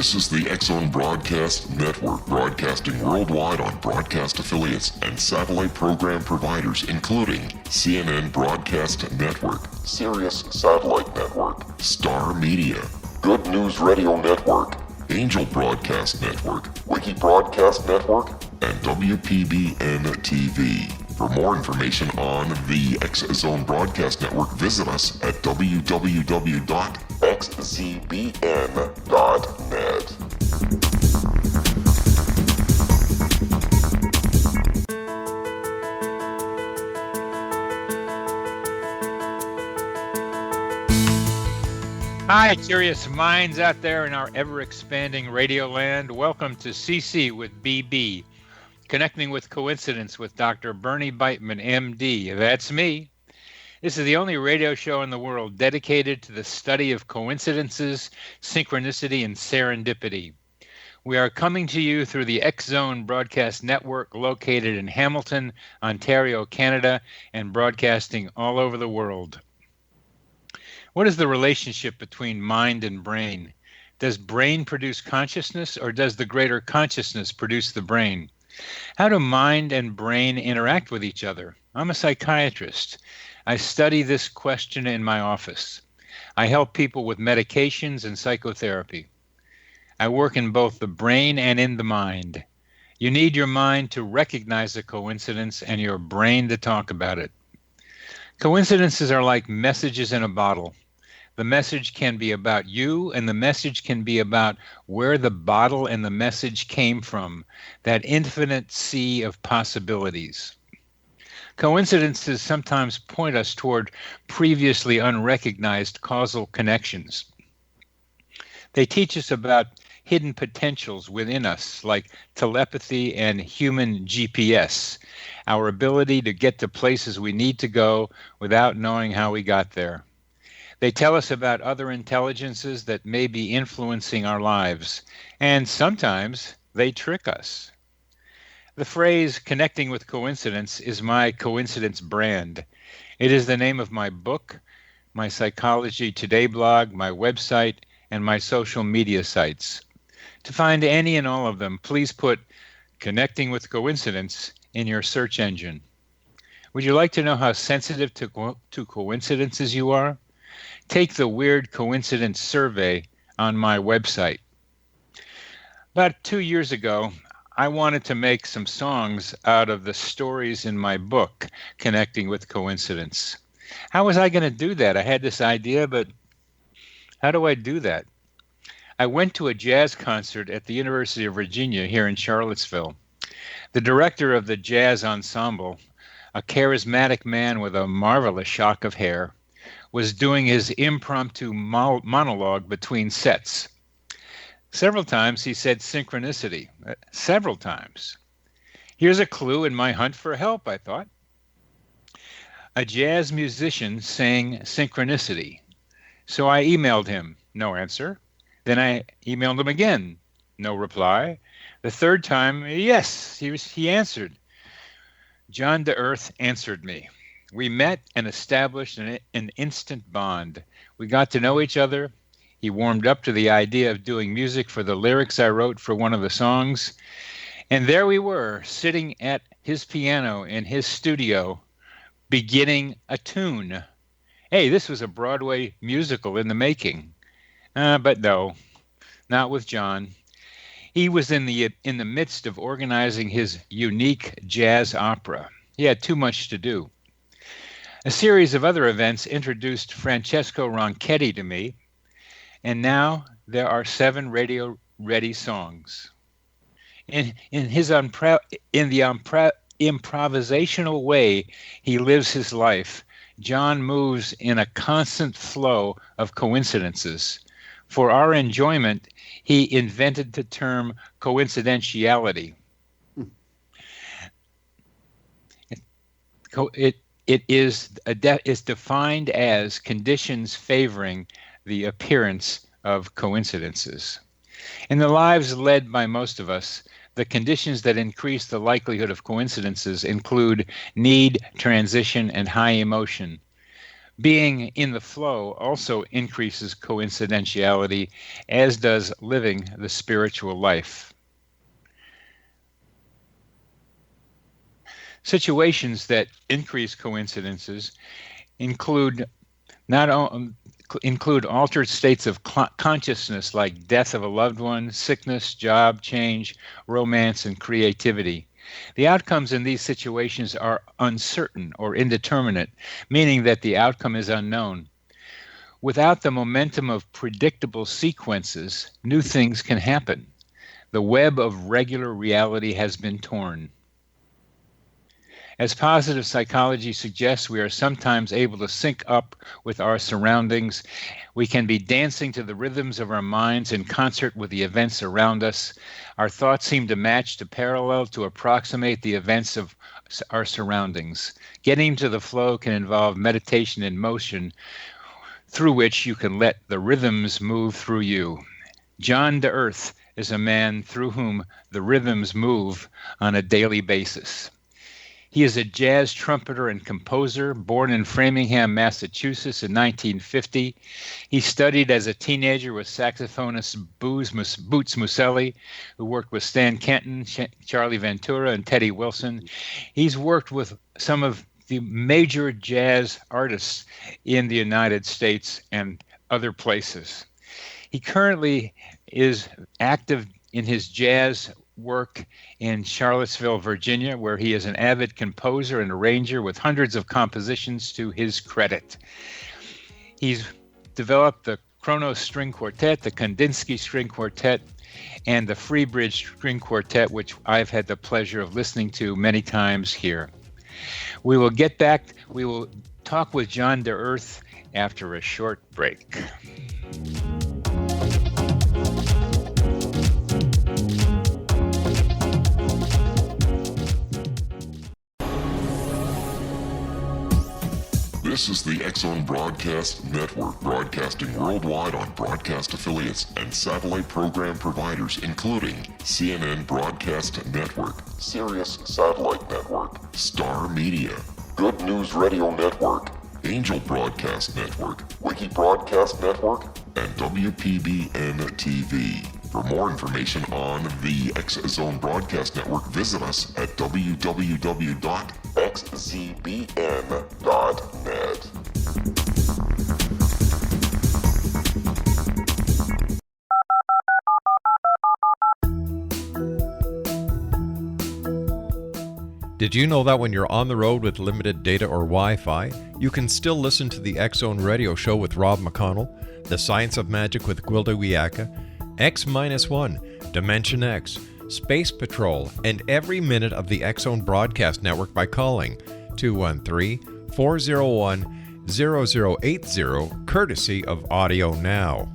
This is the X-Zone Broadcast Network, broadcasting worldwide on broadcast affiliates and satellite program providers, including CNN Broadcast Network, Sirius Satellite Network, Star Media, Good News Radio Network, Angel Broadcast Network, Wiki Broadcast Network, and WPBN TV. For more information on the X-Zone Broadcast Network, visit us at www.xzbn.net. Hi, curious minds out there in our ever-expanding radio land. Welcome to CC with BB, Connecting with Coincidence with Dr. Bernie Beitman, MD. That's me. This is the only radio show in the world dedicated to the study of coincidences, synchronicity, and serendipity. We are coming to you through the X-Zone Broadcast Network located in Hamilton, Ontario, Canada, and broadcasting all over the world. What is the relationship between mind and brain? Does brain produce consciousness, or does the greater consciousness produce the brain? How do mind and brain interact with each other? I'm a psychiatrist. I study this question in my office. I help people with medications and psychotherapy. I work in both the brain and in the mind. You need your mind to recognize a coincidence and your brain to talk about it. Coincidences are like messages in a bottle. The message can be about you, and the message can be about where the bottle and the message came from, that infinite sea of possibilities. Coincidences sometimes point us toward previously unrecognized causal connections. They teach us about hidden potentials within us, like telepathy and human GPS, our ability to get to places we need to go without knowing how we got there. They tell us about other intelligences that may be influencing our lives, and sometimes they trick us. The phrase connecting with coincidence is my coincidence brand. It is the name of my book, my Psychology Today blog, my website, and my social media sites. To find any and all of them, please put Connecting with Coincidence in your search engine. Would you like to know how sensitive to coincidences you are? Take the Weird Coincidence Survey on my website. About 2 years ago, I wanted to make some songs out of the stories in my book, Connecting with Coincidence. How was I going to do that? I had this idea, but how do I do that? I went to a jazz concert at the University of Virginia here in Charlottesville. The director of the jazz ensemble, a charismatic man with a marvelous shock of hair, was doing his impromptu monologue between sets. Several times he said synchronicity. Several times. Here's a clue in my hunt for help, I thought. A jazz musician sang synchronicity. So I emailed him. No answer. Then I emailed him again. No reply. The third time, yes, he answered. John de Earth answered me. We met and established an instant bond. We got to know each other. He warmed up to the idea of doing music for the lyrics I wrote for one of the songs. And there we were, sitting at his piano in his studio, beginning a tune. Hey, this was a Broadway musical in the making. But no, not with John. He was in the midst of organizing his unique jazz opera. He had too much to do. A series of other events introduced Francesco Ronchetti to me, and now there are 7 radio-ready songs. In the improvisational way he lives his life, John moves in a constant flow of coincidences. For our enjoyment, he invented the term coincidentiality. It is defined as conditions favoring the appearance of coincidences. In the lives led by most of us, the conditions that increase the likelihood of coincidences include need, transition, and high emotion. Being in the flow also increases coincidentiality, as does living the spiritual life. Situations that increase coincidences include include altered states of consciousness like death of a loved one, sickness, job change, romance, and creativity. The outcomes in these situations are uncertain or indeterminate, meaning that the outcome is unknown. Without the momentum of predictable sequences, new things can happen. The web of regular reality has been torn. As positive psychology suggests, we are sometimes able to sync up with our surroundings. We can be dancing to the rhythms of our minds in concert with the events around us. Our thoughts seem to match, to parallel, to approximate the events of our surroundings. Getting to the flow can involve meditation in motion, through which you can let the rhythms move through you. John de Earth is a man through whom the rhythms move on a daily basis. He is a jazz trumpeter and composer, born in Framingham, Massachusetts in 1950. He studied as a teenager with saxophonist Boots Mussulli, who worked with Stan Kenton, Charlie Ventura, and Teddy Wilson. He's worked with some of the major jazz artists in the United States and other places. He currently is active in his jazz work in Charlottesville, Virginia, where he is an avid composer and arranger with hundreds of compositions to his credit. He's developed the Kronos String Quartet, the Kandinsky String Quartet, and the Freebridge String Quartet, which I've had the pleasure of listening to many times here. We will talk with John de Earth after a short break. This is the X-Zone Broadcast Network, broadcasting worldwide on broadcast affiliates and satellite program providers, including CNN Broadcast Network, Sirius Satellite Network, Star Media, Good News Radio Network, Angel Broadcast Network, Wiki Broadcast Network, and WPBN TV. For more information on the X-Zone Broadcast Network, visit us at www.xzbn.net. Did you know that when you're on the road with limited data or Wi-Fi, you can still listen to the X-Zone Radio Show with Rob McConnell, The Science of Magic with Gwilda Wiyaka, X-1, Dimension X, Space Patrol, and every minute of the X-Zone Broadcast Network by calling 213-401-0080, courtesy of Audio Now.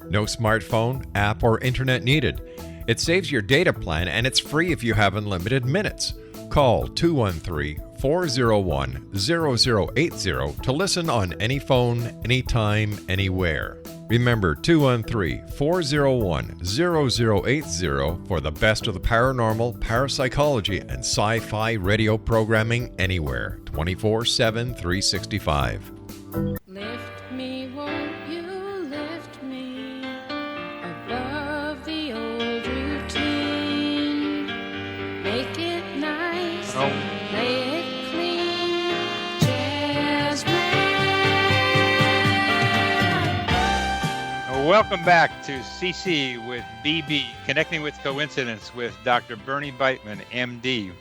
No smartphone, app, or internet needed. It saves your data plan and it's free if you have unlimited minutes. Call 213-401-0080 to listen on any phone, anytime, anywhere. Remember 213-401-0080 for the best of the paranormal, parapsychology, and sci-fi radio programming anywhere, 24/7, 365. Lift me, won't you lift me above the old routine? Make it nice, play it clean, jazz man. Welcome back to CC with BB, Connecting with Coincidence with Dr. Bernie Beitman, MD.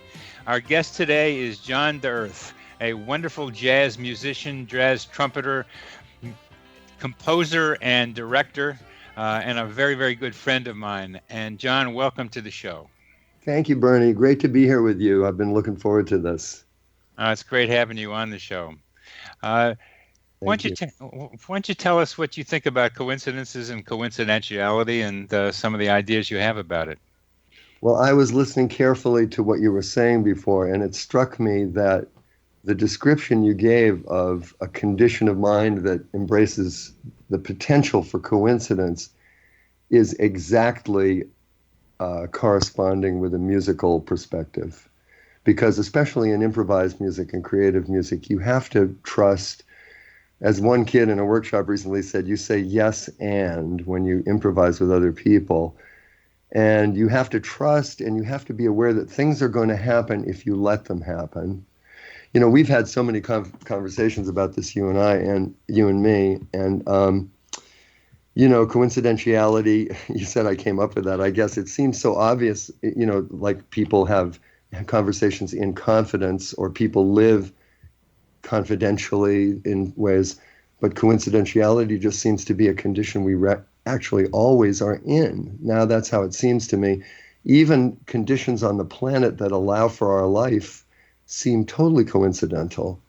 Our guest today is John de Earth, a wonderful jazz musician, jazz trumpeter, composer, and director, and a very, very good friend of mine. And John, welcome to the show. Thank you, Bernie. Great to be here with you. I've been looking forward to this. It's great having you on the show. Why don't you tell us what you think about coincidences and coincidentiality and some of the ideas you have about it? Well, I was listening carefully to what you were saying before, and it struck me that the description you gave of a condition of mind that embraces the potential for coincidence is exactly corresponding with a musical perspective. Because especially in improvised music and creative music, you have to trust As one kid in a workshop recently said, you say yes and when you improvise with other people. And you have to trust and you have to be aware that things are going to happen if you let them happen. You know, we've had so many conversations about this, you and I, and you and me. And, you know, coincidentiality, you said I came up with that. I guess it seems so obvious, you know, like people have conversations in confidence or people live confidentially in ways. But coincidentiality just seems to be a condition we actually always are in. Now that's how it seems to me. Even conditions on the planet that allow for our life seem totally coincidental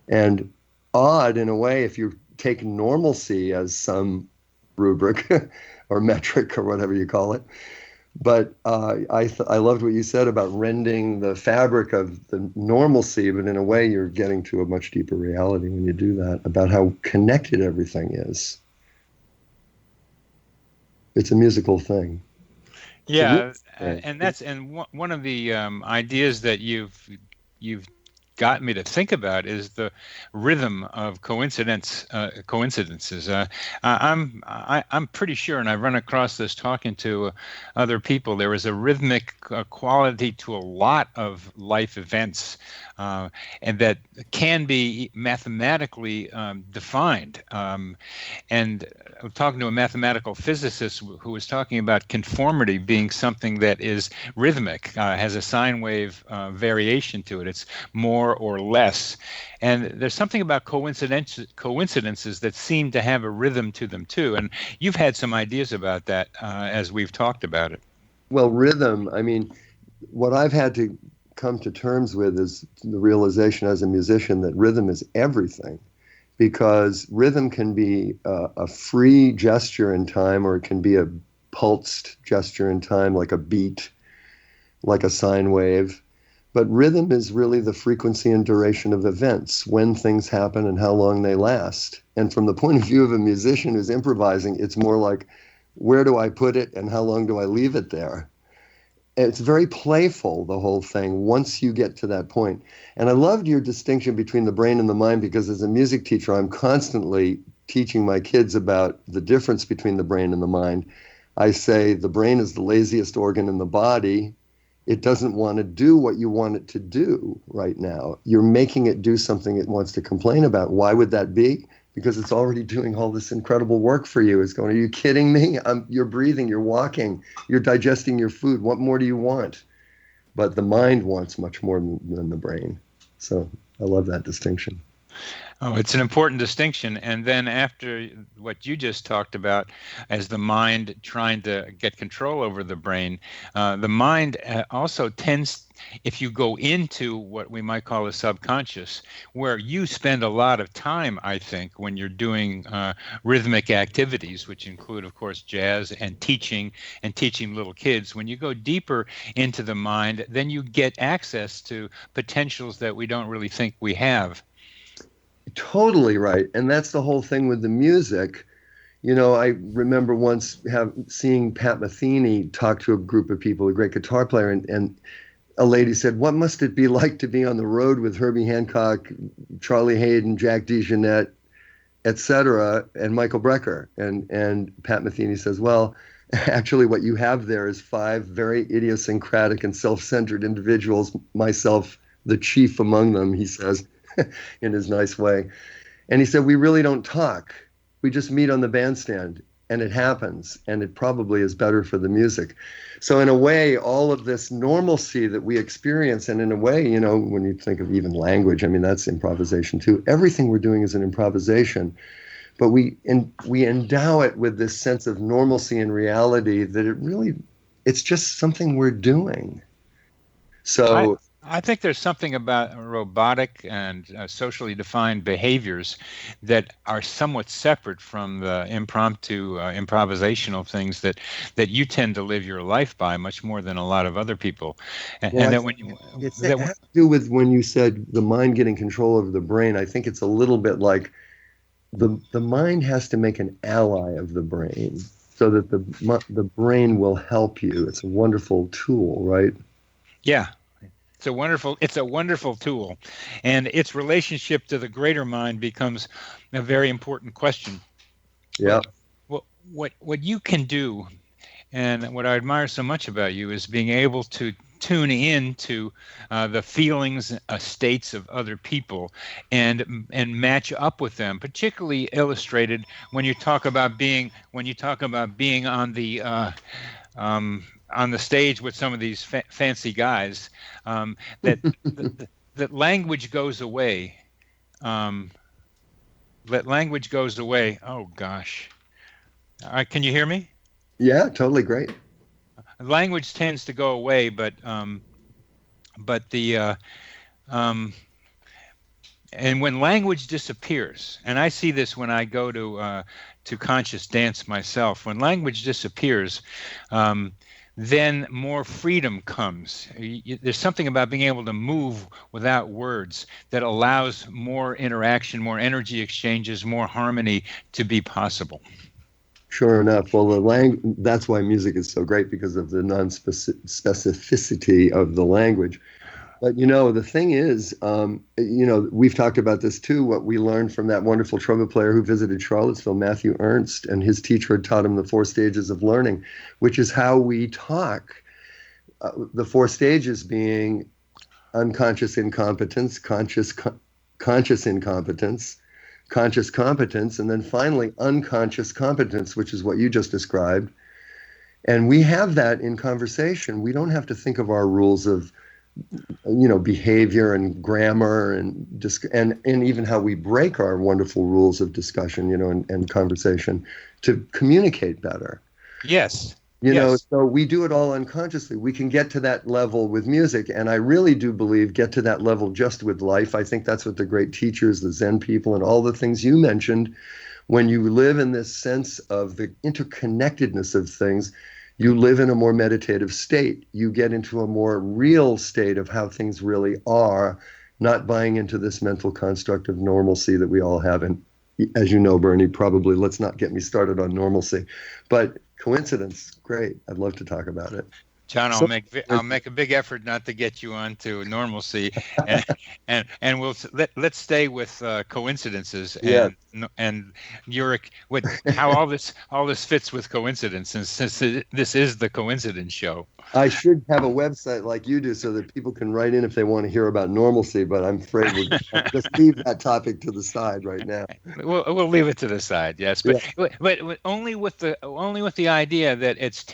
and odd in a way if you take normalcy as some rubric or metric or whatever you call it. But I loved what you said about rending the fabric of the normalcy, but in a way you're getting to a much deeper reality when you do that, about how connected everything is. It's a musical thing. Yeah, and that's one of the ideas that you've got me to think about is the rhythm of coincidences. I'm pretty sure, and I've run across this talking to other people. There is a rhythmic quality to a lot of life events, and that can be mathematically defined. And I'm talking to a mathematical physicist who was talking about conformity being something that is rhythmic, has a sine wave variation to it. It's more or less. And there's something about coincidences that seem to have a rhythm to them too. And you've had some ideas about that as we've talked about it. Well, rhythm, I mean, what I've had to come to terms with is the realization as a musician that rhythm is everything. Because rhythm can be a free gesture in time, or it can be a pulsed gesture in time, like a beat, like a sine wave. But rhythm is really the frequency and duration of events, when things happen and how long they last. And from the point of view of a musician who's improvising, it's more like, where do I put it and how long do I leave it there? It's very playful, the whole thing, once you get to that point. And I loved your distinction between the brain and the mind, because as a music teacher, I'm constantly teaching my kids about the difference between the brain and the mind. I say the brain is the laziest organ in the body. It doesn't want to do what you want it to do right now. You're making it do something it wants to complain about. Why would that be? Because it's already doing all this incredible work for you. It's going, are you kidding me? You're breathing, you're walking, you're digesting your food. What more do you want? But the mind wants much more than the brain. So I love that distinction. Oh, it's an important distinction. And then after what you just talked about as the mind trying to get control over the brain, the mind also tends, if you go into what we might call a subconscious, where you spend a lot of time, I think, when you're doing rhythmic activities, which include, of course, jazz and teaching little kids. When you go deeper into the mind, then you get access to potentials that we don't really think we have. Totally right. And that's the whole thing with the music. You know, I remember once seeing Pat Metheny talk to a group of people, a great guitar player, and a lady said, what must it be like to be on the road with Herbie Hancock, Charlie Hayden, Jack DeJohnette, et cetera, and Michael Brecker? And Pat Metheny says, well, actually what you have there is 5 very idiosyncratic and self-centered individuals, myself the chief among them, he says, in his nice way. And he said, we really don't talk. We just meet on the bandstand and it happens. And it probably is better for the music. So in a way, all of this normalcy that we experience, and in a way, you know, when you think of even language, I mean, that's improvisation too. Everything we're doing is an improvisation. But we endow it with this sense of normalcy and reality that it's just something we're doing. So I think there's something about robotic and socially defined behaviors that are somewhat separate from the impromptu, improvisational things that you tend to live your life by much more than a lot of other people. And that when you, it has to do with when you said the mind getting control over the brain. I think it's a little bit like the mind has to make an ally of the brain so that the brain will help you. It's a wonderful tool, right? Yeah. It's a wonderful tool, and its relationship to the greater mind becomes a very important question. Yeah. What you can do, and what I admire so much about you, is being able to tune in to the feelings, states of other people, and match up with them. Particularly illustrated when you talk about being on the stage with some of these fancy guys, that that language goes away. That language goes away. Oh gosh, can you hear me? Yeah, totally great. Language tends to go away, but the and when language disappears, and I see this when I go to conscious dance myself, when language disappears, then more freedom comes. There's something about being able to move without words that allows more interaction, more energy exchanges, more harmony to be possible. Sure enough. Well, that's why music is so great, because of the non-specificity of the language. But, the thing is, we've talked about this too, what we learned from that wonderful trumpet player who visited Charlottesville, Matthew Ernst, and his teacher had taught him the 4 stages of learning, which is how we talk. The 4 stages being unconscious incompetence, conscious incompetence, conscious competence, and then finally unconscious competence, which is what you just described. And we have that in conversation. We don't have to think of our rules of behavior and grammar and even how we break our wonderful rules of discussion, and conversation to communicate better. Yes. So we do it all unconsciously. We can get to that level with music, and I really do believe get to that level just with life. I think that's what the great teachers, the Zen people, and all the things you mentioned, when you live in this sense of the interconnectedness of things, you live in a more meditative state. You get into a more real state of how things really are, not buying into this mental construct of normalcy that we all have. And as you know, Bernie, probably let's not get me started on normalcy. But coincidence, great. I'd love to talk about it. John, I'll make a big effort not to get you onto normalcy, and let's stay with coincidences and how all this fits with coincidence, since this is the coincidence show. I should have a website like you do so that people can write in if they want to hear about normalcy, but I'm afraid we'll just leave that topic to the side right now. We'll leave it to the side, yes, but only with the idea that it's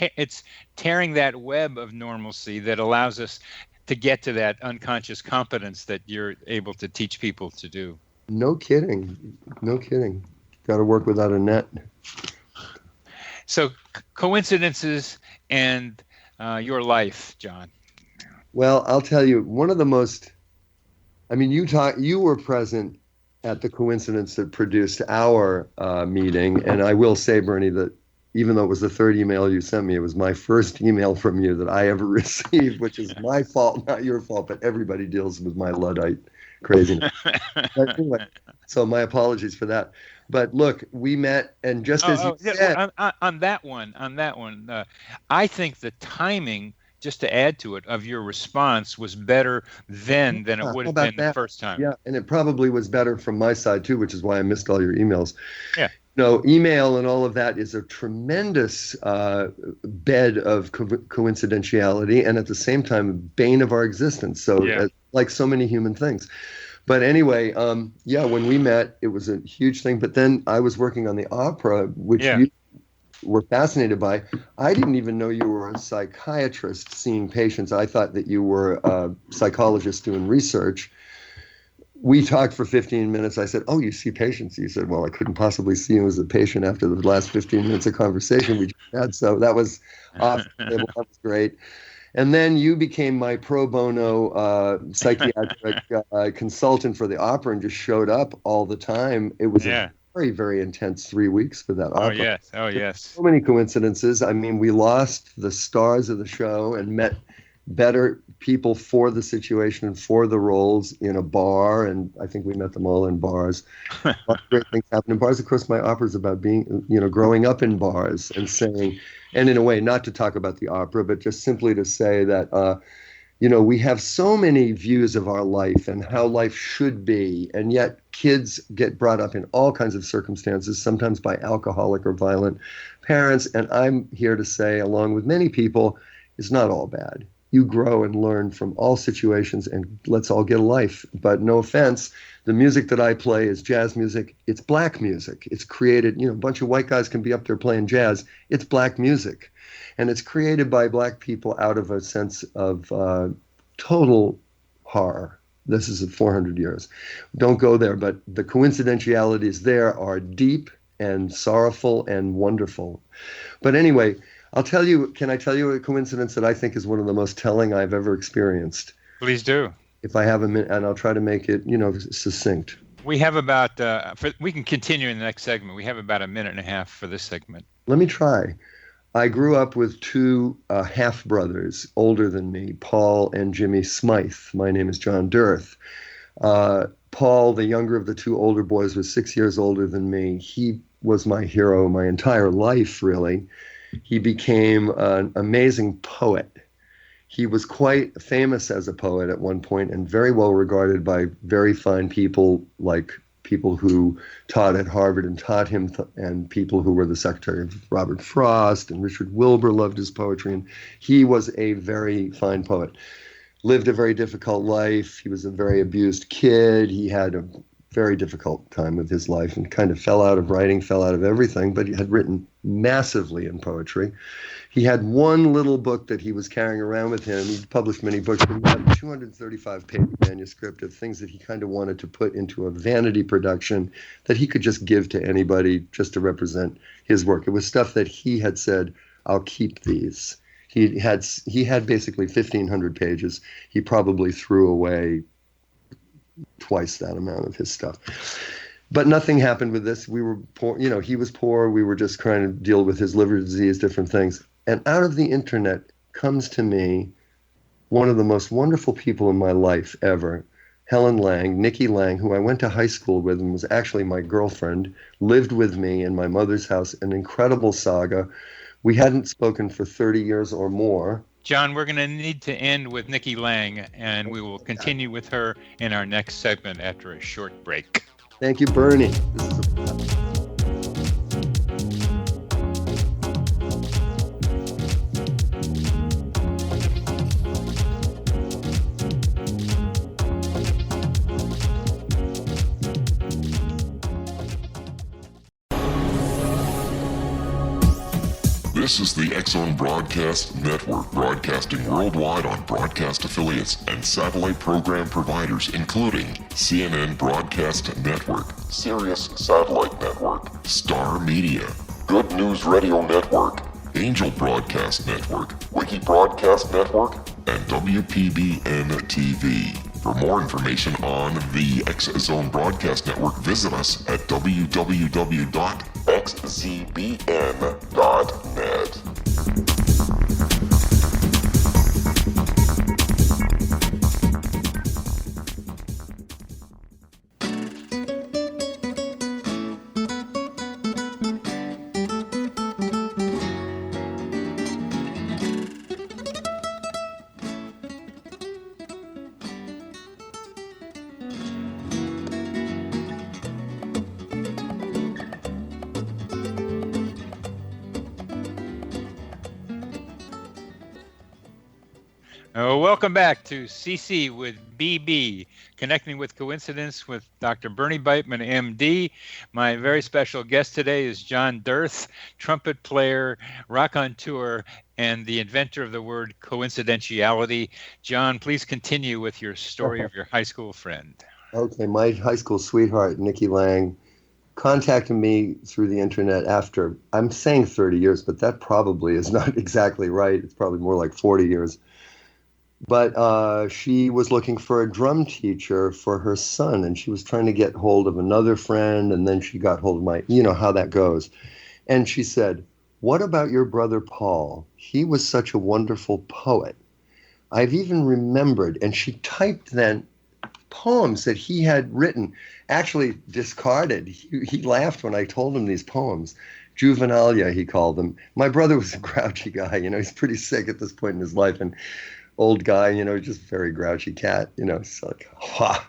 tearing that web of normalcy that allows us to get to that unconscious competence that you're able to teach people to do. No kidding. Got to work without a net. So coincidences and your life, John. Well, I'll tell you, one of the most, you were present at the coincidence that produced our meeting. And I will say, Bernie, that even though it was the 3rd email you sent me, it was my first email from you that I ever received, which is my fault, not your fault, but everybody deals with my Luddite craziness. But anyway, so my apologies for that. But look, we met, and just as you said, on that one, I think the timing, just to add to it, of your response was better then than it would have been the first time. Yeah, and it probably was better from my side too, which is why I missed all your emails. Yeah. Email and all of that is a tremendous bed of coincidentiality, and at the same time, a bane of our existence. So, like so many human things. But anyway, when we met, it was a huge thing. But then I was working on the opera, which you were fascinated by. I didn't even know you were a psychiatrist seeing patients. I thought that you were a psychologist doing research. We talked for 15 minutes. I said, "Oh, you see patients?" You said, "Well, I couldn't possibly see you as a patient after the last 15 minutes of conversation we just had." So that was awesome. That was great. And then you became my pro bono psychiatric consultant for the opera and just showed up all the time. It was a very, very intense 3 weeks for that opera. Oh, yes. So many coincidences. We lost the stars of the show and met better people for the situation and for the roles in a bar, and I think we met them all in bars. A lot of great things happen in bars. Of course, my opera is about being, growing up in bars and saying, and in a way, not to talk about the opera, but just simply to say that, We have so many views of our life and how life should be, and yet kids get brought up in all kinds of circumstances, sometimes by alcoholic or violent parents. And I'm here to say, along with many people, it's not all bad. You grow and learn from all situations, and let's all get a life. But no offense, the music that I play is jazz music. It's black music. It's created, a bunch of white guys can be up there playing jazz. It's black music. And it's created by black people out of a sense of total horror. This is 400 years. Don't go there, but the coincidentialities there are deep and sorrowful and wonderful. But anyway, can I tell you a coincidence that I think is one of the most telling I've ever experienced? Please do. If I have a minute, and I'll try to make it, succinct. We have about, we can continue in the next segment. We have about a minute and a half for this segment. Let me try. I grew up with two half-brothers older than me, Paul and Jimmy Smythe. My name is John Dirth. Paul, the younger of the two older boys, was 6 years older than me. He was my hero my entire life, really. He became an amazing poet. He was quite famous as a poet at one point and very well regarded by very fine people, like people who taught at Harvard and taught him, and people who were the secretary of Robert Frost, and Richard Wilbur loved his poetry. And he was a very fine poet. Lived a very difficult life. He was a very abused kid. He had a very difficult time with his life and kind of fell out of writing, fell out of everything, but he had written massively in poetry. He had one little book that he was carrying around with him. He published many books, but he had a 235-page manuscript of things that he kind of wanted to put into a vanity production that he could just give to anybody just to represent his work. It was stuff that he had said, I'll keep these. He had basically 1,500 pages. He probably threw away twice that amount of his stuff. But nothing happened with this. We were poor, he was poor. We were just trying to deal with his liver disease, different things. And out of the internet comes to me one of the most wonderful people in my life ever, Helen Lang, Nikki Lang, who I went to high school with and was actually my girlfriend, lived with me in my mother's house, an incredible saga. We hadn't spoken for 30 years or more. John, we're going to need to end with Nikki Lang, and we will continue with her in our next segment after a short break. Thank you, Bernie. This is This is the X-Zone Broadcast Network, broadcasting worldwide on broadcast affiliates and satellite program providers, including CNN Broadcast Network, Sirius Satellite Network, Star Media, Good News Radio Network, Angel Broadcast Network, Wiki Broadcast Network, and WPBN TV. For more information on the X-Zone Broadcast Network, visit us at www.xzbn.net. Welcome back to CC with BB, Connecting with Coincidence with Dr. Bernie Beitman, MD. My very special guest today is John Dirth, trumpet player, raconteur, and the inventor of the word coincidentiality. John, please continue with your story of your high school friend. Okay, my high school sweetheart, Nikki Lang, contacted me through the internet after, I'm saying 30 years, but that probably is not exactly right. It's probably more like 40 years. But she was looking for a drum teacher for her son, and she was trying to get hold of another friend, and then she got hold of my, you know how that goes. And she said, what about your brother Paul? He was such a wonderful poet. I've even remembered, and she typed then poems that he had written, actually discarded. He laughed when I told him these poems. Juvenalia, he called them. My brother was a grouchy guy, he's pretty sick at this point in his life, and old guy, just very grouchy cat, it's like, ha.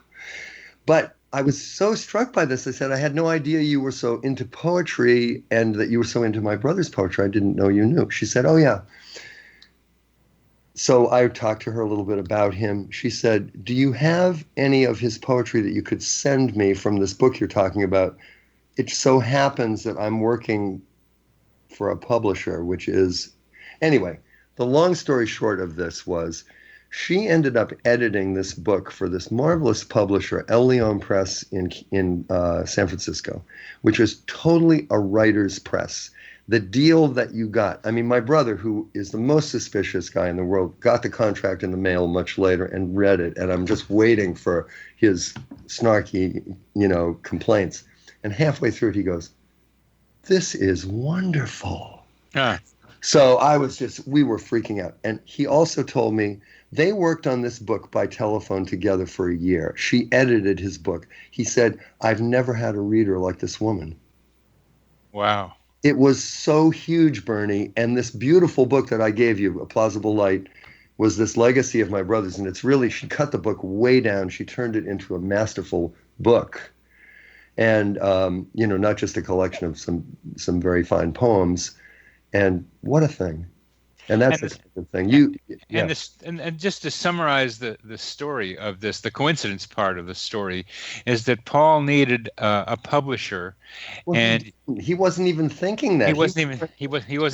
But I was so struck by this. I said, I had no idea you were so into poetry and that you were so into my brother's poetry. I didn't know you knew. She said, oh, yeah. So I talked to her a little bit about him. She said, do you have any of his poetry that you could send me from this book you're talking about? It so happens that I'm working for a publisher, which is... Anyway, the long story short of this was she ended up editing this book for this marvelous publisher, El Leon Press in San Francisco, which is totally a writer's press. The deal that you got, I mean, my brother, who is the most suspicious guy in the world, got the contract in the mail much later and read it, and I'm just waiting for his snarky, complaints. And halfway through it, he goes, this is wonderful. So we were freaking out. And he also told me they worked on this book by telephone together for a year. She edited his book. He said, I've never had a reader like this woman. Wow. It was so huge, Bernie. And this beautiful book that I gave you, A Plausible Light, was this legacy of my brother's. And it's really, she cut the book way down. She turned it into a masterful book. And, not just a collection of some very fine poems. And what a thing. And that's the thing. And just to summarize the story of this, the coincidence part of the story is that Paul needed a publisher, and he wasn't even thinking that. He wasn't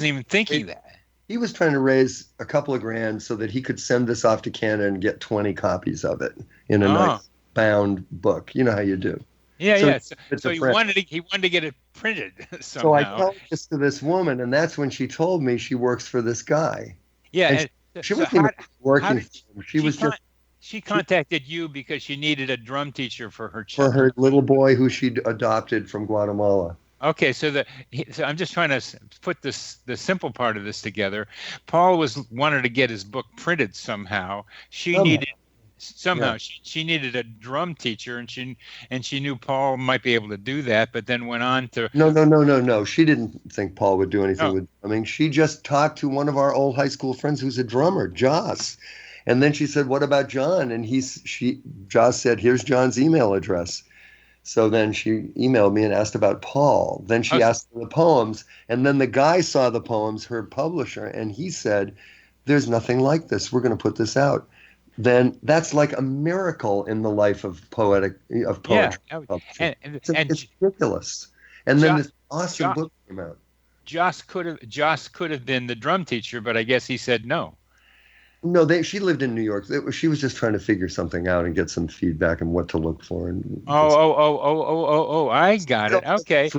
even thinking that. He was trying to raise a couple of grand so that he could send this off to Canada and get 20 copies of it in a nice bound book. You know how you do. Yeah. So he wanted to get it printed somehow. So I told this to this woman, and that's when she told me she works for this guy. Yeah, she wasn't even working for him. She contacted you because she needed a drum teacher for her child. For her little boy who she'd adopted from Guatemala. Okay, so I'm just trying to put the simple part of this together. Paul wanted to get his book printed somehow. She needed a drum teacher, and she knew Paul might be able to do that, but then went on to... No. She didn't think Paul would do anything with drumming. She just talked to one of our old high school friends who's a drummer, Joss. And then she said, what about John? And Joss said, here's John's email address. So then she emailed me and asked about Paul. Then she asked for the poems. And then the guy saw the poems, her publisher, and he said, there's nothing like this. We're going to put this out. Then that's like a miracle in the life of poetry. Yeah, it's ridiculous. And then this awesome book came out. Joss could have been the drum teacher, but I guess he said no. No, she lived in New York. She was just trying to figure something out and get some feedback and what to look for. And I got it. Okay.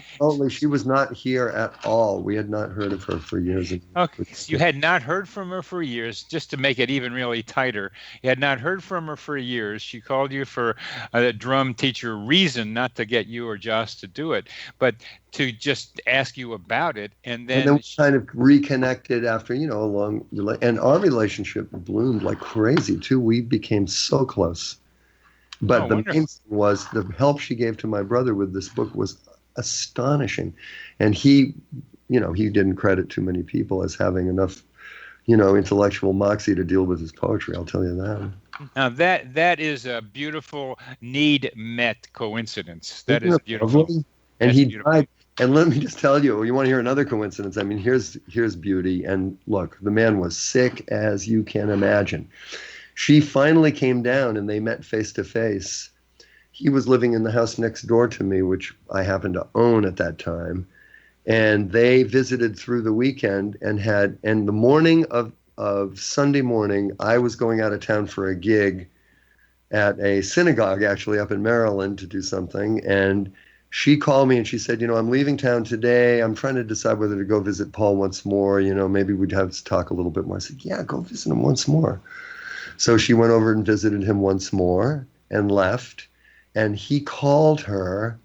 She was not here at all. We had not heard of her for years. Okay, you had not heard from her for years. Just to make it even really tighter, you had not heard from her for years. She called you for a drum teacher reason, not to get you or Joss to do it, but to just ask you about it, and then we kind of reconnected after, and our relationship bloomed like crazy too. We became so close. But the main thing was the help she gave to my brother with this book was astonishing, and he didn't credit too many people as having enough, intellectual moxie to deal with his poetry. I'll tell you that. Now that is a beautiful need met coincidence. That is beautiful. And he died. And let me just tell you, you want to hear another coincidence? I mean, here's beauty. And look, the man was sick as you can imagine. She finally came down and they met face to face. He was living in the house next door to me, which I happened to own at that time. And they visited through the weekend and the morning of Sunday morning, I was going out of town for a gig at a synagogue, actually, up in Maryland to do something. And she called me and she said, I'm leaving town today. I'm trying to decide whether to go visit Paul once more. Maybe we'd have to talk a little bit more. I said, yeah, go visit him once more. So she went over and visited him once more and left. And he called her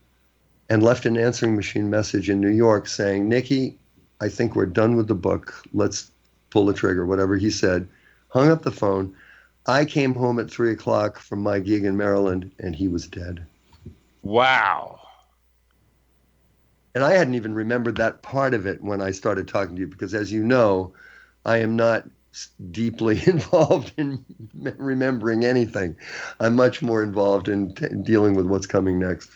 and left an answering machine message in New York saying, Nikki, I think we're done with the book. Let's pull the trigger, whatever he said. Hung up the phone. I came home at 3:00 from my gig in Maryland and he was dead. Wow. And I hadn't even remembered that part of it when I started talking to you, because as you know, I am not deeply involved in remembering anything. I'm much more involved in dealing with what's coming next.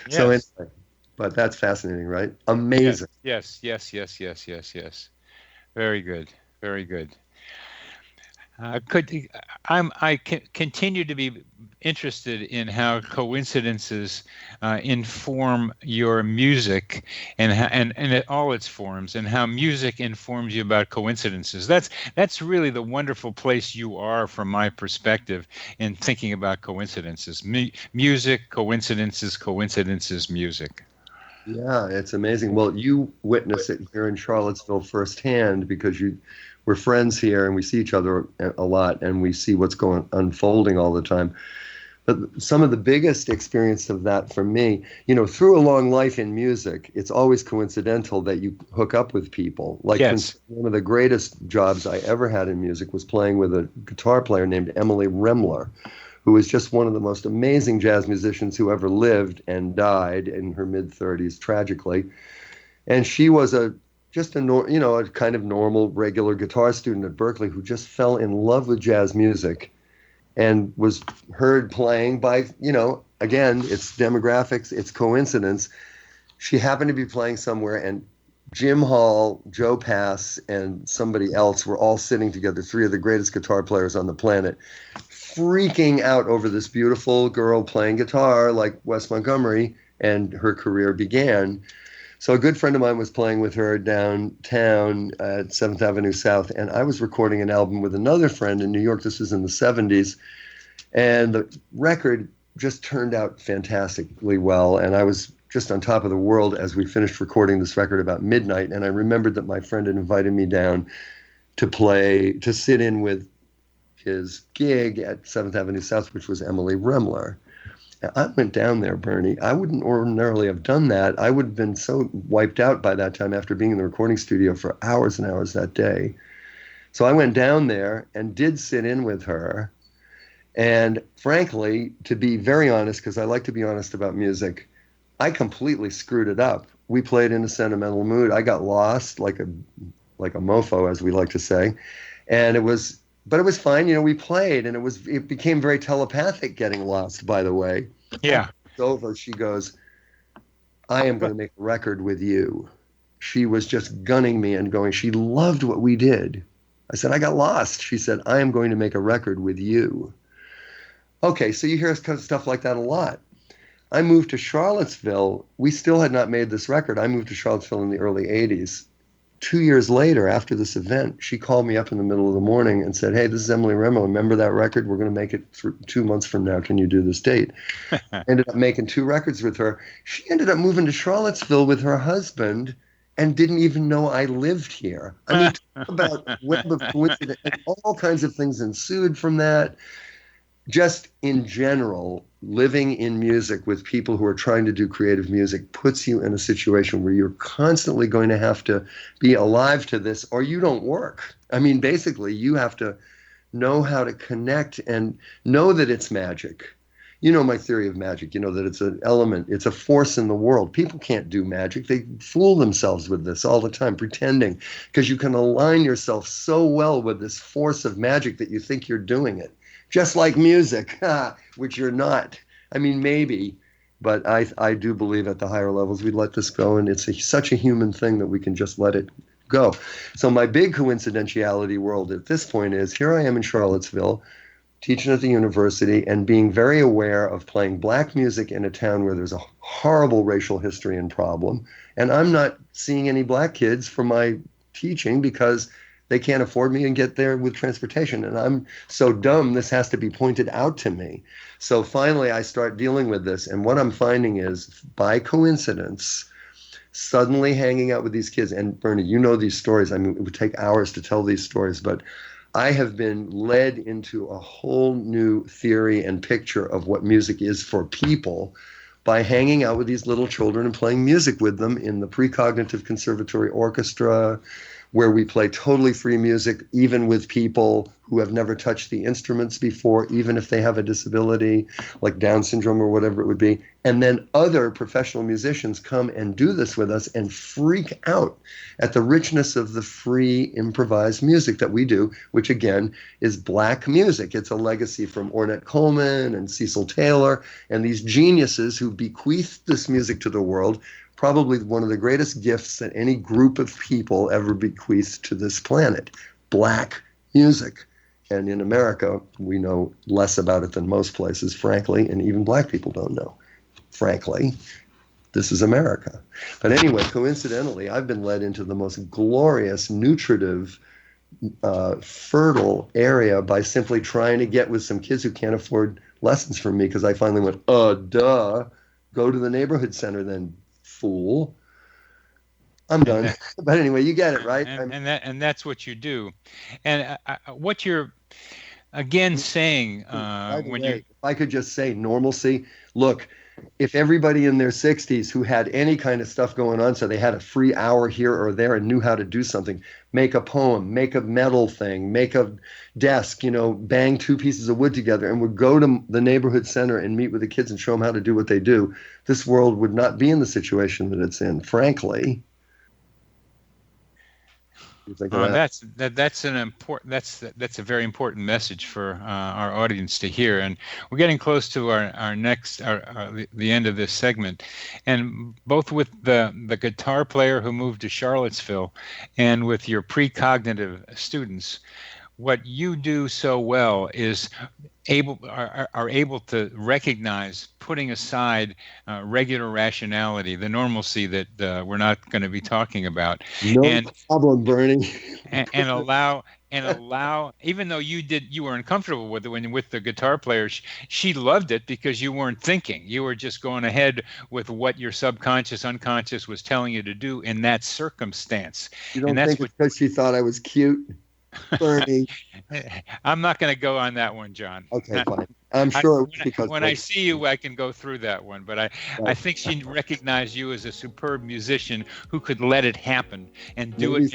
Yes. So anyway, but that's fascinating, right? Amazing. Yes. Very good. Very good. Continue to be interested in how coincidences inform your music and all its forms, and how music informs you about coincidences. That's really the wonderful place you are, from my perspective, in thinking about coincidences. Music, coincidences, music. Yeah, it's amazing. Well, you witness it here in Charlottesville firsthand because we're friends here and we see each other a lot and we see what's unfolding all the time. But some of the biggest experience of that for me, through a long life in music, it's always coincidental that you hook up with people. Like Yes. one of the greatest jobs I ever had in music was playing with a guitar player named Emily Remler, who was just one of the most amazing jazz musicians who ever lived and died in her mid-30s, tragically. And she was a kind of normal, regular guitar student at Berklee who just fell in love with jazz music and was heard playing by, again, it's demographics, it's coincidence. She happened to be playing somewhere, and Jim Hall, Joe Pass, and somebody else were all sitting together, three of the greatest guitar players on the planet, freaking out over this beautiful girl playing guitar like Wes Montgomery, and her career began. So a good friend of mine was playing with her downtown at 7th Avenue South, and I was recording an album with another friend in New York. This was in the 70s, and the record just turned out fantastically well, and I was just on top of the world as we finished recording this record about midnight, and I remembered that my friend had invited me down to sit in with his gig at 7th Avenue South, which was Emily Remler. I went down there, Bernie. I wouldn't ordinarily have done that. I would have been so wiped out by that time after being in the recording studio for hours and hours that day. So I went down there and did sit in with her. And frankly, to be very honest, because I like to be honest about music, I completely screwed it up. We played in a sentimental mood. I got lost like a mofo, as we like to say. And it was fine. We played, and it became very telepathic getting lost, by the way. Yeah. It's over. She goes, I am going to make a record with you. She was just gunning me and going, she loved what we did. I said, I got lost. She said, I am going to make a record with you. Okay, so you hear stuff like that a lot. I moved to Charlottesville. We still had not made this record. I moved to Charlottesville in the early 80s. 2 years later, after this event, she called me up in the middle of the morning and said, hey, this is Emily Remler. Remember that record? We're going to make it 2 months from now. Can you do this date? Ended up making 2 records with her. She ended up moving to Charlottesville with her husband and didn't even know I lived here. I mean, talk about web of coincidence. And all kinds of things ensued from that. Just in general, living in music with people who are trying to do creative music puts you in a situation where you're constantly going to have to be alive to this or you don't work. I mean, basically, you have to know how to connect and know that it's magic. You know my theory of magic, that it's an element, it's a force in the world. People can't do magic. They fool themselves with this all the time, pretending, because you can align yourself so well with this force of magic that you think you're doing it. Just like music, which you're not. I mean, maybe, but I do believe at the higher levels we let this go, and it's such a human thing that we can just let it go. So my big coincidentiality world at this point is, here I am in Charlottesville, teaching at the university and being very aware of playing black music in a town where there's a horrible racial history and problem, and I'm not seeing any black kids for my teaching because they can't afford me and get there with transportation. And I'm so dumb, this has to be pointed out to me. So finally, I start dealing with this. And what I'm finding is, by coincidence, suddenly hanging out with these kids, and Bernie, you know these stories. I mean, it would take hours to tell these stories, but I have been led into a whole new theory and picture of what music is for people by hanging out with these little children and playing music with them in the precognitive conservatory orchestra, where we play totally free music, even with people who have never touched the instruments before, even if they have a disability like Down syndrome or whatever it would be. And then other professional musicians come and do this with us and freak out at the richness of the free improvised music that we do, which again is black music. It's a legacy from Ornette Coleman and Cecil Taylor and these geniuses who bequeathed this music to the world. Probably one of the greatest gifts that any group of people ever bequeathed to this planet, black music. And in America, we know less about it than most places, frankly, and even black people don't know. Frankly, this is America. But anyway, coincidentally, I've been led into the most glorious, nutritive, fertile area by simply trying to get with some kids who can't afford lessons from me, because I finally went, duh, go to the neighborhood center then, fool. I'm done. But anyway, you get it, right? And that's what you do. And what you're again saying if I could just say normalcy. Look, if everybody in their 60s who had any kind of stuff going on, so they had a free hour here or there and knew how to do something, make a poem, make a metal thing, make a desk, bang two pieces of wood together, and would go to the neighborhood center and meet with the kids and show them how to do what they do, this world would not be in the situation that it's in, frankly. That's a very important message for our audience to hear, and we're getting close to our next the end of this segment, and both with the guitar player who moved to Charlottesville and with your precognitive students, what you do so well is are able to recognize, putting aside regular rationality, the normalcy that we're not going to be talking about. No problem, Bernie. and allow, even though you were uncomfortable with it with the guitar player, she loved it because you weren't thinking. You were just going ahead with what your subconscious, unconscious was telling you to do in that circumstance. You don't think it's because she thought I was cute? Bernie. I'm not going to go on that one, John. Okay, fine. I'm sure when I see you, I can go through that one. But I think she recognized you as a superb musician who could let it happen and do it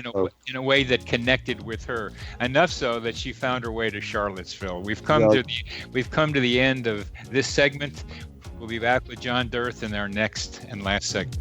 in a way that connected with her. Enough so that she found her way to Charlottesville. We've come to the end of this segment. We'll be back with John Dirth in our next and last segment.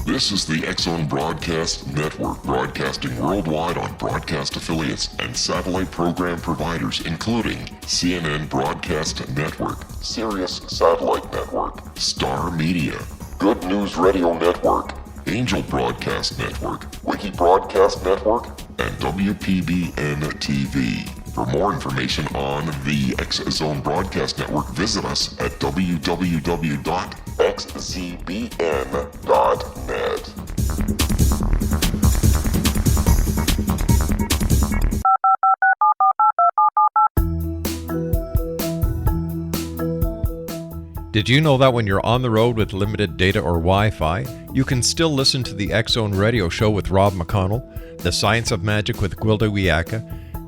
This is the X-Zone Broadcast Network, broadcasting worldwide on broadcast affiliates and satellite program providers, including CNN Broadcast Network, Sirius Satellite Network, Star Media, Good News Radio Network, Angel Broadcast Network, Wiki Broadcast Network, and WPBN TV. For more information on the X-Zone Broadcast Network, visit us at www.xzbn.net. Did you know that when you're on the road with limited data or Wi-Fi, you can still listen to the X-Zone Radio Show with Rob McConnell, The Science of Magic with Gwilda Wiyaka,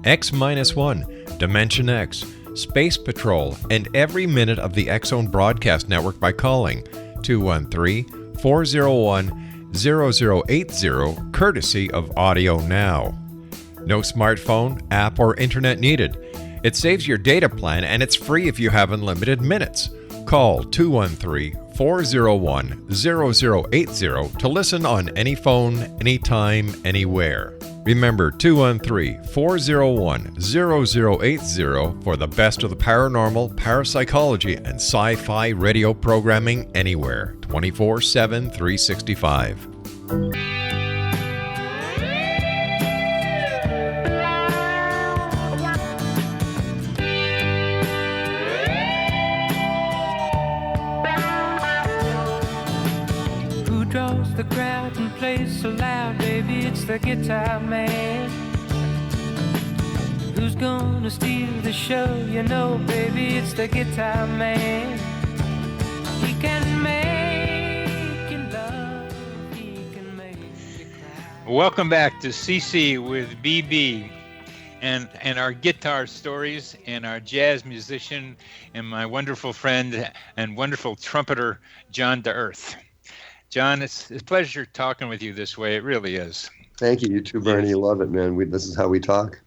X-1, Dimension X, Space Patrol, and every minute of the X-Zone Broadcast Network by calling 213-401-0080, courtesy of Audio Now. No smartphone, app, or internet needed. It saves your data plan, and it's free if you have unlimited minutes. Call 213-401-0080 to listen on any phone, anytime, anywhere. Remember 213-401-0080 for the best of the paranormal, parapsychology, and sci-fi radio programming anywhere, 24/7, 365. Draws the crowd and plays so loud, baby, it's the guitar man. Who's gonna steal the show? You know, baby, it's the guitar man. He can make you love, he can make Welcome back to CC with BB and our guitar stories and our jazz musician and my wonderful friend and wonderful trumpeter, John DeEarth. John, it's a pleasure talking with you this way. It really is. Thank you. You too, Bernie. Yes. Love it, man. This is how we talk.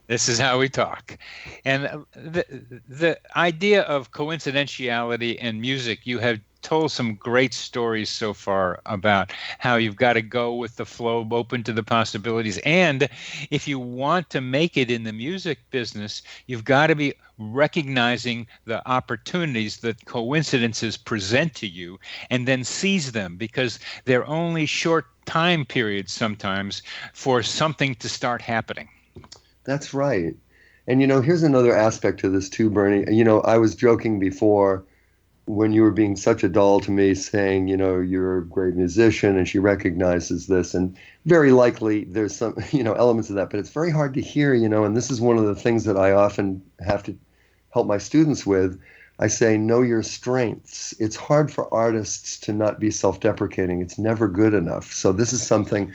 This is how we talk. And the idea of coincidentiality and music, you have told some great stories so far about how you've got to go with the flow, open to the possibilities. And if you want to make it in the music business, you've got to be recognizing the opportunities that coincidences present to you and then seize them, because they're only short time periods sometimes for something to start happening. That's right. And, here's another aspect to this too, Bernie. I was joking before when you were being such a doll to me, saying, you're a great musician, and she recognizes this. And very likely there's some, elements of that, but it's very hard to hear, and this is one of the things that I often have to help my students with. I say, know your strengths. It's hard for artists to not be self-deprecating. It's never good enough. So this is something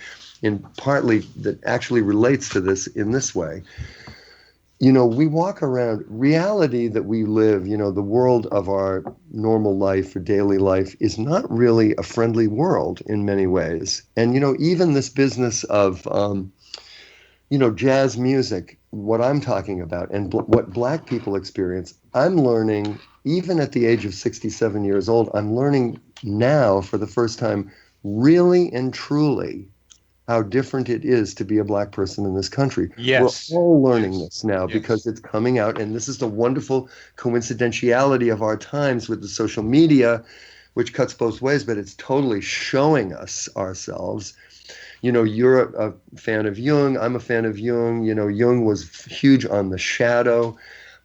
partly that actually relates to this in this way. We walk around reality that we live, the world of our normal life or daily life is not really a friendly world in many ways. And, even this business of, jazz music, what I'm talking about and what Black people experience, I'm learning, even at the age of 67 years old, I'm learning now for the first time, really and truly, how different it is to be a Black person in this country. Yes. We're all learning this now Yes. because it's coming out, and this is the wonderful coincidentiality of our times with the social media, which cuts both ways, but it's totally showing us ourselves. You're a fan of Jung, I'm a fan of Jung. Jung was huge on the shadow.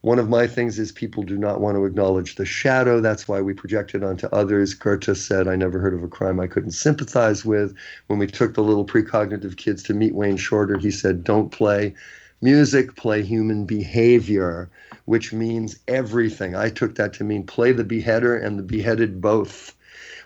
One of my things is people do not want to acknowledge the shadow. That's why we project it onto others. Goethe said, I never heard of a crime I couldn't sympathize with. When we took the little precognitive kids to meet Wayne Shorter, he said, don't play music, play human behavior, which means everything. I took that to mean play the beheader and the beheaded both.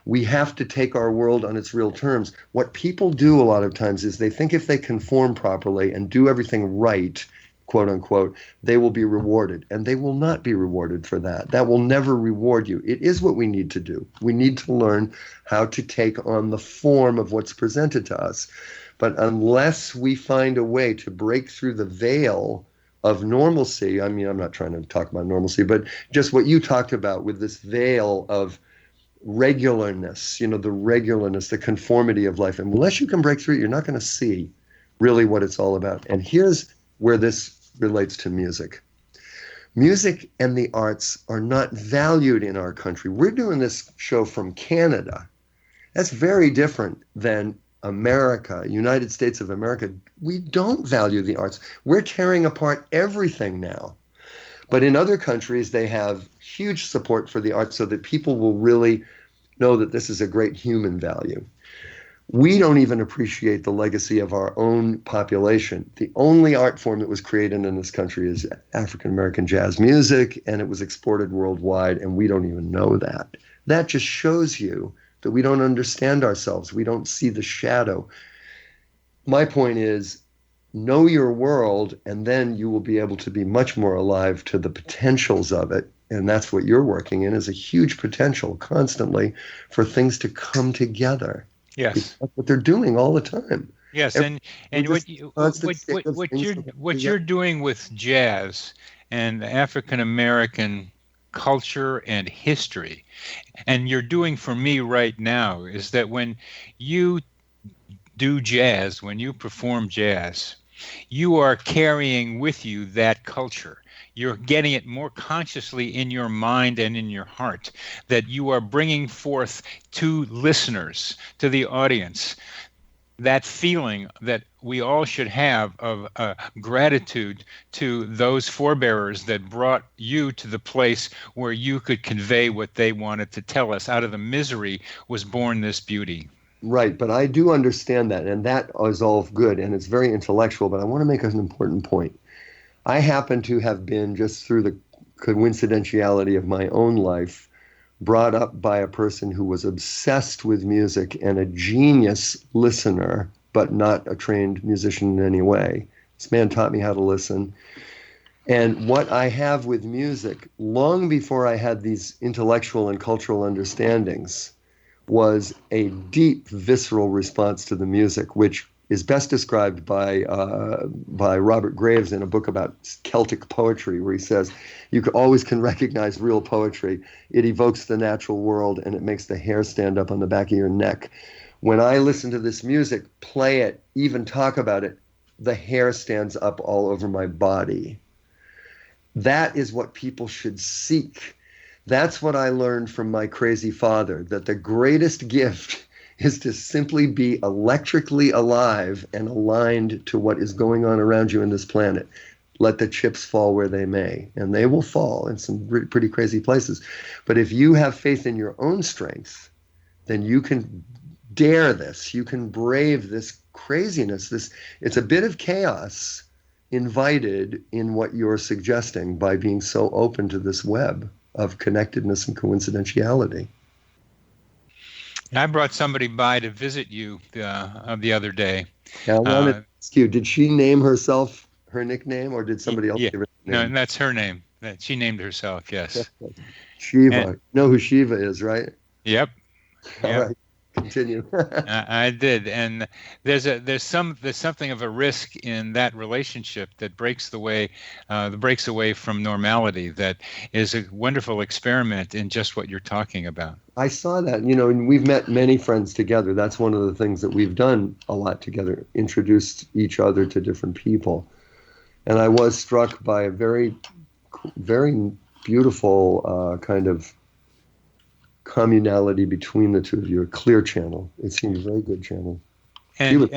We have to take our world on its real terms. What people do a lot of times is they think if they conform properly and do everything right, quote unquote, they will be rewarded. And they will not be rewarded for that. That will never reward you. It is what we need to do. We need to learn how to take on the form of what's presented to us. But unless we find a way to break through the veil of normalcy, I'm not trying to talk about normalcy, but just what you talked about with this veil of regularness, the regularness, the conformity of life. And unless you can break through it, you're not going to see really what it's all about. And here's where this relates to music. Music and the arts are not valued in our country. We're doing this show from Canada. That's very different than America, United States of America. We don't value the arts. We're tearing apart everything now. But in other countries, they have huge support for the arts so that people will really know that this is a great human value. We don't even appreciate the legacy of our own population. The only art form that was created in this country is African American jazz music, and it was exported worldwide, and we don't even know that. That just shows you that we don't understand ourselves. We don't see the shadow. My point is, know your world, and then you will be able to be much more alive to the potentials of it. And that's what you're working in, is a huge potential constantly for things to come together. Yes. That's what they're doing all the time. Yes, and what you're doing with jazz and African American culture and history, and you're doing for me right now, is that when you do jazz, when you perform jazz, you are carrying with you that culture. You're getting it more consciously in your mind and in your heart, that you are bringing forth to listeners, to the audience, that feeling that we all should have of gratitude to those forebearers that brought you to the place where you could convey what they wanted to tell us. Out of the misery was born this beauty. Right, but I do understand that, and that is all good, and it's very intellectual, but I want to make an important point. I happen to have been, just through the coincidentiality of my own life, brought up by a person who was obsessed with music and a genius listener but not a trained musician in any way. This man taught me how to listen. And what I have with music, long before I had these intellectual and cultural understandings, was a deep, visceral response to the music, which is best described by Robert Graves in a book about Celtic poetry, where he says, you always can recognize real poetry. It evokes the natural world, and it makes the hair stand up on the back of your neck. When I listen to this music, play it, even talk about it, the hair stands up all over my body. That is what people should seek. That's what I learned from my crazy father, that the greatest gift is to simply be electrically alive and aligned to what is going on around you in this planet. Let the chips fall where they may, and they will fall in some pretty crazy places. But if you have faith in your own strength, then you can dare this. You can brave this craziness. It's a bit of chaos invited in what you're suggesting by being so open to this web of connectedness and coincidentiality. I brought somebody by to visit you the other day. Yeah, I wanted to ask you, did she name herself her nickname, or did somebody else give her a No, name? that's her name. She named herself, yes. Shiva. And- You know who Shiva is, right? Yep. All right. Continue. I did, and there's something of a risk in that relationship that breaks away from normality. That is a wonderful experiment in just what you're talking about. I saw that, and we've met many friends together. That's one of the things that we've done a lot together, introduced each other to different people. And I was struck by a very, very beautiful kind of communality between the two of you, a clear channel. It seemed a very good channel. And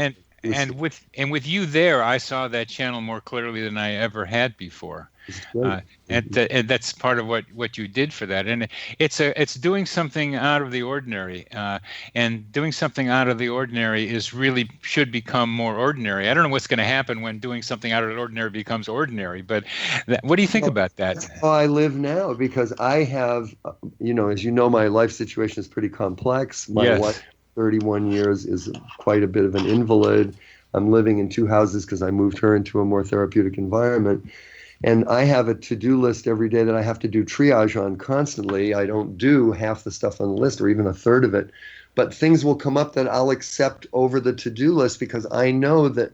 with you there, I saw that channel more clearly than I ever had before. And that's part of what you did for that. And it's doing something out of the ordinary. And doing something out of the ordinary should become more ordinary. I don't know what's going to happen when doing something out of the ordinary becomes ordinary, but what do you think about that? That's how I live now, because I have, as you know, my life situation is pretty complex. My wife, 31 years, is quite a bit of an invalid. I'm living in 2 houses because I moved her into a more therapeutic environment. And I have a to-do list every day that I have to do triage on constantly. I don't do half the stuff on the list or even a third of it. But things will come up that I'll accept over the to-do list because I know that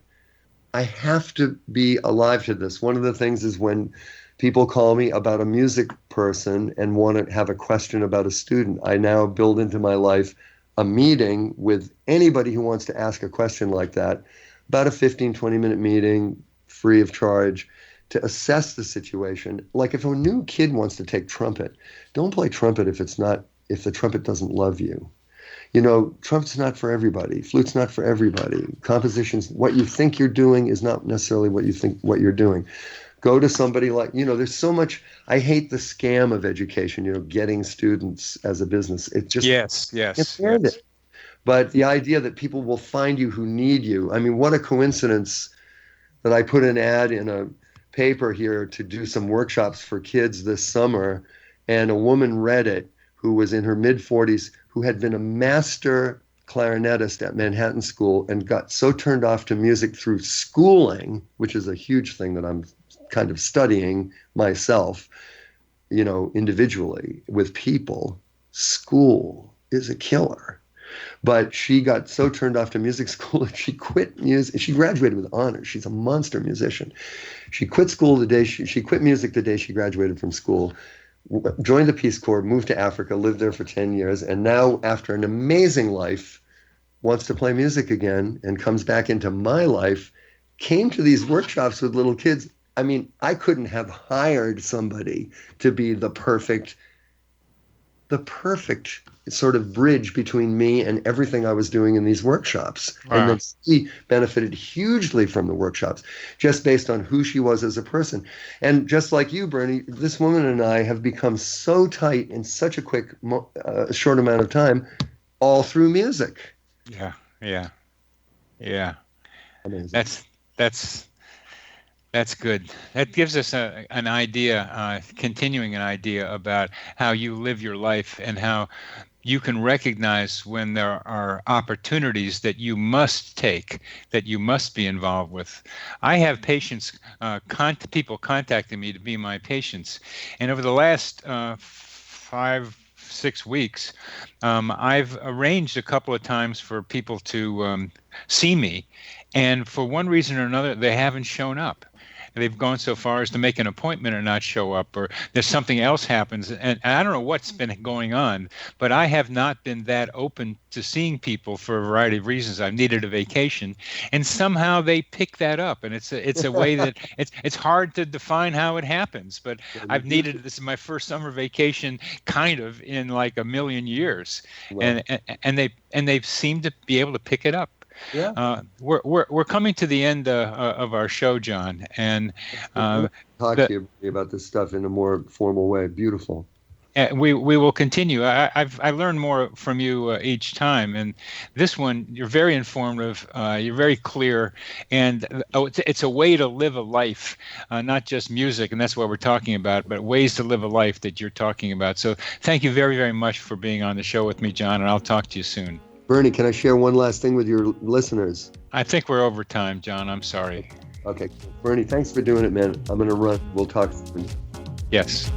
I have to be alive to this. One of the things is when people call me about a music person and want to have a question about a student, I now build into my life a meeting with anybody who wants to ask a question like that, about a 15, 20-minute meeting, free of charge, to assess the situation. Like if a new kid wants to take trumpet, don't play trumpet if the trumpet doesn't love you. Trumpet's not for everybody. Flute's not for everybody. Compositions, what you think you're doing is not necessarily what you think what you're doing. Go to somebody like, there's so much, I hate the scam of education, getting students as a business. It just, yes. It. But the idea that people will find you who need you. I mean, what a coincidence that I put an ad in a paper here to do some workshops for kids this summer, and a woman read it who was in her mid-40s, who had been a master clarinetist at Manhattan School and got so turned off to music through schooling, which is a huge thing that I'm kind of studying myself, individually with people. School is a killer. But she got so turned off to music school that she quit music. She graduated with honors. She's a monster musician. She quit school the day she quit music the day she graduated from school, joined the Peace Corps, moved to Africa, lived there for 10 years, and now, after an amazing life, wants to play music again and comes back into my life, came to these workshops with little kids. I mean, I couldn't have hired somebody to be the perfect sort of bridge between me and everything I was doing in these workshops. Wow. And then she benefited hugely from the workshops, just based on who she was as a person. And just like you, Bernie, this woman and I have become so tight in such a quick, short amount of time, all through music. Yeah. Amazing. That's good. That gives us an idea, continuing an idea about how you live your life and how you can recognize when there are opportunities that you must take, that you must be involved with. I have patients, people contacting me to be my patients, and over the last 5-6 weeks, I've arranged a couple of times for people to see me, and for one reason or another, they haven't shown up. They've gone so far as to make an appointment and not show up, or there's something else happens. And I don't know what's been going on, but I have not been that open to seeing people for a variety of reasons. I've needed a vacation, and somehow they pick that up. And it's a way that it's hard to define how it happens, but I've needed, this is my first summer vacation kind of in like a million years. Wow. And they seem to be able to pick it up. Yeah, we're coming to the end of our show, John, and talk to you about this stuff in a more formal way. Beautiful. We will continue. I learned more from you each time, and this one you're very informative. You're very clear, and it's a way to live a life, not just music, and that's what we're talking about, but ways to live a life that you're talking about. So thank you very, very much for being on the show with me, John, and I'll talk to you soon. Bernie, can I share one last thing with your listeners? I think we're over time, John. I'm sorry. Okay. Bernie, thanks for doing it, man. I'm going to run. We'll talk soon. Yes.